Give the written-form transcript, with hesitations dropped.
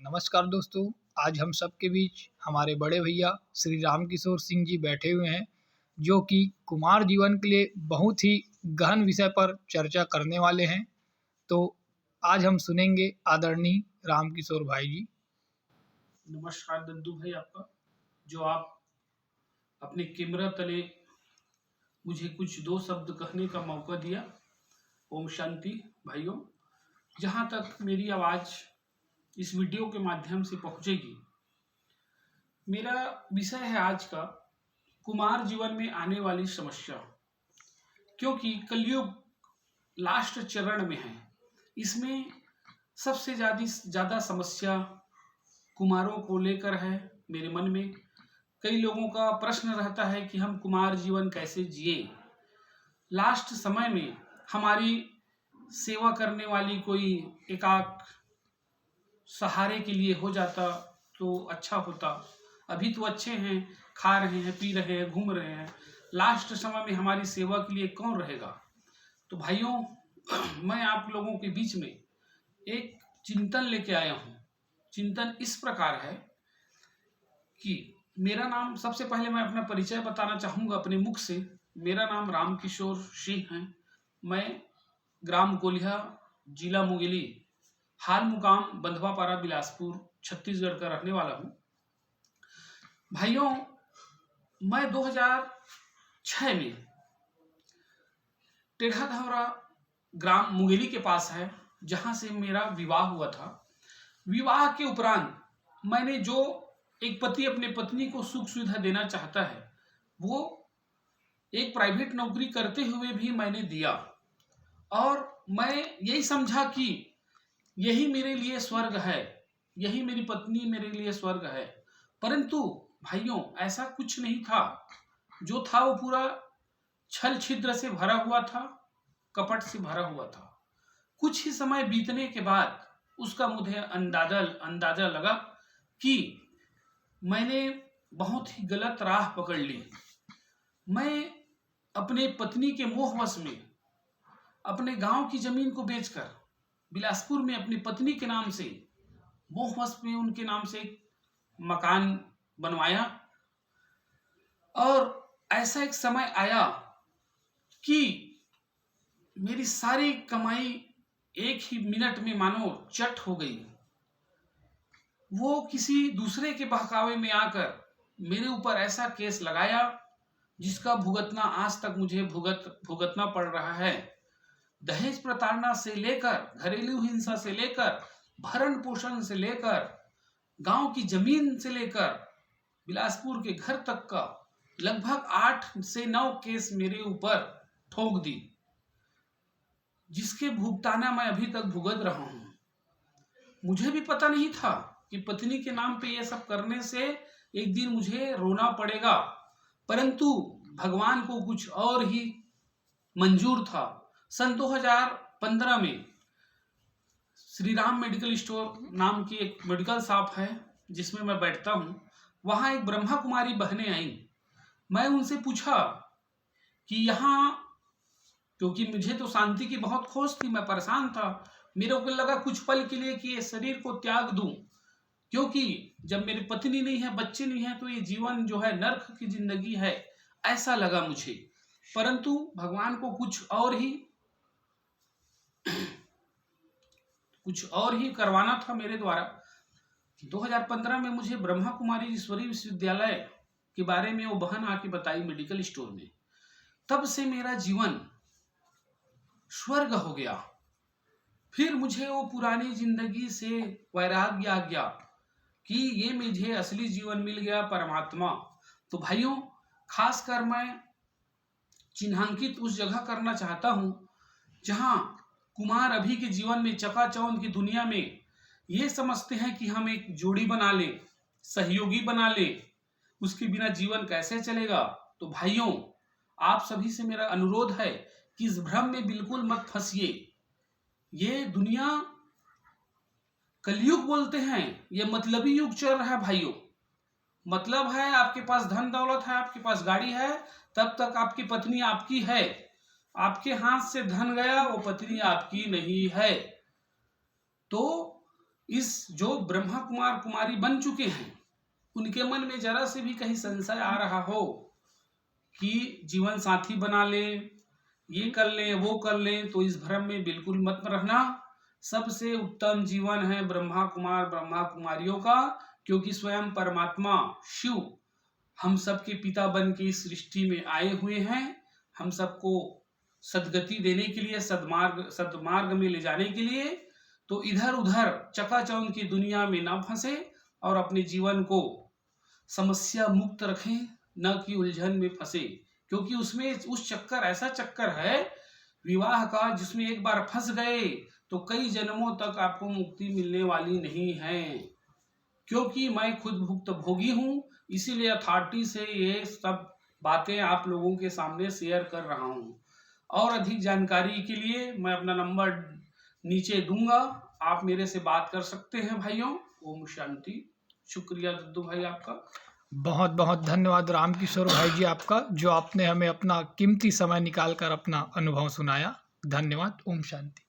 नमस्कार दोस्तों। आज हम सबके बीच हमारे बड़े भैया श्री राम किशोर सिंह जी बैठे हुए हैं, जो कि कुमार जीवन के लिए बहुत ही गहन विषय पर चर्चा करने वाले हैं। तो आज हम सुनेंगे आदरणीय राम किशोर भाई जी। नमस्कार दद्दू भाई आपका, जो आप अपने कैमरा तले मुझे कुछ दो शब्द कहने का मौका दिया। ओम शांति भाइयों। जहाँ तक मेरी आवाज़ इस वीडियो के माध्यम से पहुँचेगी, मेरा विषय है आज का कुमार जीवन में आने वाली समस्या। क्योंकि कलयुग लास्ट चरण में है, इसमें सबसे ज़्यादा समस्या कुमारों को लेकर है। मेरे मन में कई लोगों का प्रश्न रहता है कि हम कुमार जीवन कैसे जिए। लास्ट समय में हमारी सेवा करने वाली कोई एकाक सहारे के लिए हो जाता तो अच्छा होता। अभी तो अच्छे हैं, खा रहे हैं, पी रहे हैं, घूम रहे हैं। लास्ट समय में हमारी सेवा के लिए कौन रहेगा? तो भाइयों, मैं आप लोगों के बीच में एक चिंतन लेके आया हूँ। चिंतन इस प्रकार है कि मेरा नाम, सबसे पहले मैं अपना परिचय बताना चाहूँगा अपने मुख से। मेरा नाम राम किशोर सिंह है। मैं ग्राम कोलिया, जिला मुंगेली, हाल मुकाम बंधवापारा, बिलासपुर, छत्तीसगढ़ का रहने वाला हूँ। भाइयों, मैं 2006 में टेढ़ा धौरा ग्राम मुंगेली के पास है, जहाँ से मेरा विवाह हुआ था। विवाह के उपरांत मैंने जो एक पति अपने पत्नी को सुख सुविधा देना चाहता है, वो एक प्राइवेट नौकरी करते हुए भी मैंने दिया, और मैं यही समझा कि यही मेरे लिए स्वर्ग है, यही मेरी पत्नी मेरे लिए स्वर्ग है। परंतु भाइयों, ऐसा कुछ नहीं था। जो था वो पूरा छल छिद्र से भरा हुआ था, कपट से भरा हुआ था। कुछ ही समय बीतने के बाद उसका मुझे अंदाजा लगा कि मैंने बहुत ही गलत राह पकड़ ली। मैं अपने पत्नी के मोहवश में अपने गांव की जमीन को बेचकर बिलासपुर में अपनी पत्नी के नाम से, मोहवश में उनके नाम से एक मकान बनवाया। और ऐसा एक समय आया कि मेरी सारी कमाई एक ही मिनट में मानो चट हो गई। वो किसी दूसरे के बहकावे में आकर मेरे ऊपर ऐसा केस लगाया जिसका भुगतना आज तक मुझे भुगतना पड़ रहा है। दहेज प्रताड़ना से लेकर, घरेलू हिंसा से लेकर, भरण पोषण से लेकर, गांव की जमीन से लेकर, बिलासपुर के घर तक का लगभग 8 से 9 केस मेरे ऊपर ठोक दी, जिसके भुगताना मैं अभी तक भुगत रहा हूं। मुझे भी पता नहीं था कि पत्नी के नाम पे ये सब करने से एक दिन मुझे रोना पड़ेगा, परंतु भगवान को कुछ और ही मंजूर था। सन 2015 में श्री राम मेडिकल स्टोर नाम की एक मेडिकल शॉप है जिसमें मैं बैठता हूँ। वहाँ एक ब्रह्मा कुमारी बहनें आई। मैं उनसे पूछा कि यहाँ, क्योंकि मुझे तो शांति की बहुत खोज थी, मैं परेशान था। मेरे को लगा कुछ पल के लिए कि ये शरीर को त्याग दूं, क्योंकि जब मेरी पत्नी नहीं है, बच्चे नहीं है, तो ये जीवन जो है नर्क की जिंदगी है, ऐसा लगा मुझे। परंतु भगवान को कुछ और ही करवाना था मेरे द्वारा। 2015 में मुझे ब्रह्मा कुमारी ईश्वरीय विश्वविद्यालय के बारे में वो बहन आके बताई मेडिकल स्टोर में। तब से मेरा जीवन स्वर्ग हो गया। फिर मुझे वो पुरानी जिंदगी से वैराग्य आ गया कि ये मुझे असली जीवन मिल गया, परमात्मा। तो भाइयों, खासकर मैं चिन्हांकित उस जगह करना चाहता हूं जहां कुमार अभी के जीवन में, चकाचौंध की दुनिया में, ये समझते हैं कि हम एक जोड़ी बना ले, सहयोगी बना ले, उसके बिना जीवन कैसे चलेगा। तो भाइयों, आप सभी से मेरा अनुरोध है कि इस भ्रम में बिल्कुल मत फंसिए। ये दुनिया कलयुग बोलते हैं, ये मतलबी युग चल रहा है भाइयों। मतलब है, आपके पास धन दौलत है, आपके पास गाड़ी है, तब तक आपकी पत्नी आपकी है। आपके हाथ से धन गया, वो पत्नी आपकी नहीं है। तो इस जो ब्रह्मा कुमार कुमारी बन चुके हैं उनके मन में जरा से भी कहीं संशय आ रहा हो कि जीवन साथी बना लें, ये कर लें, वो कर लें, तो इस भ्रम में बिल्कुल मत रहना। सबसे उत्तम जीवन है ब्रह्मा कुमार ब्रह्मा कुमारियों का, क्योंकि स्वयं परमात्मा शिव हम सबके पिता बन के इस सृष्टि में आए हुए हैं, हम सबको सद्गति देने के लिए, सद्मार्ग में ले जाने के लिए। तो इधर उधर चकाचौंध की दुनिया में ना फंसे और अपने जीवन को समस्या मुक्त रखें, न कि उलझन में फंसे, क्योंकि उसमें उस चक्कर ऐसा चक्कर है विवाह का जिसमें एक बार फंस गए तो कई जन्मों तक आपको मुक्ति मिलने वाली नहीं है। क्योंकि मैं खुद भुक्तभोगी हूँ, इसीलिए अथॉरिटी से ये सब बातें आप लोगों के सामने शेयर कर रहा हूँ। और अधिक जानकारी के लिए मैं अपना नंबर नीचे दूंगा, आप मेरे से बात कर सकते हैं भाइयों। ओम शांति। शुक्रिया दद्दू भाई आपका। बहुत बहुत धन्यवाद रामकिशोर भाई जी आपका, जो आपने हमें अपना कीमती समय निकाल कर अपना अनुभव सुनाया। धन्यवाद। ओम शांति।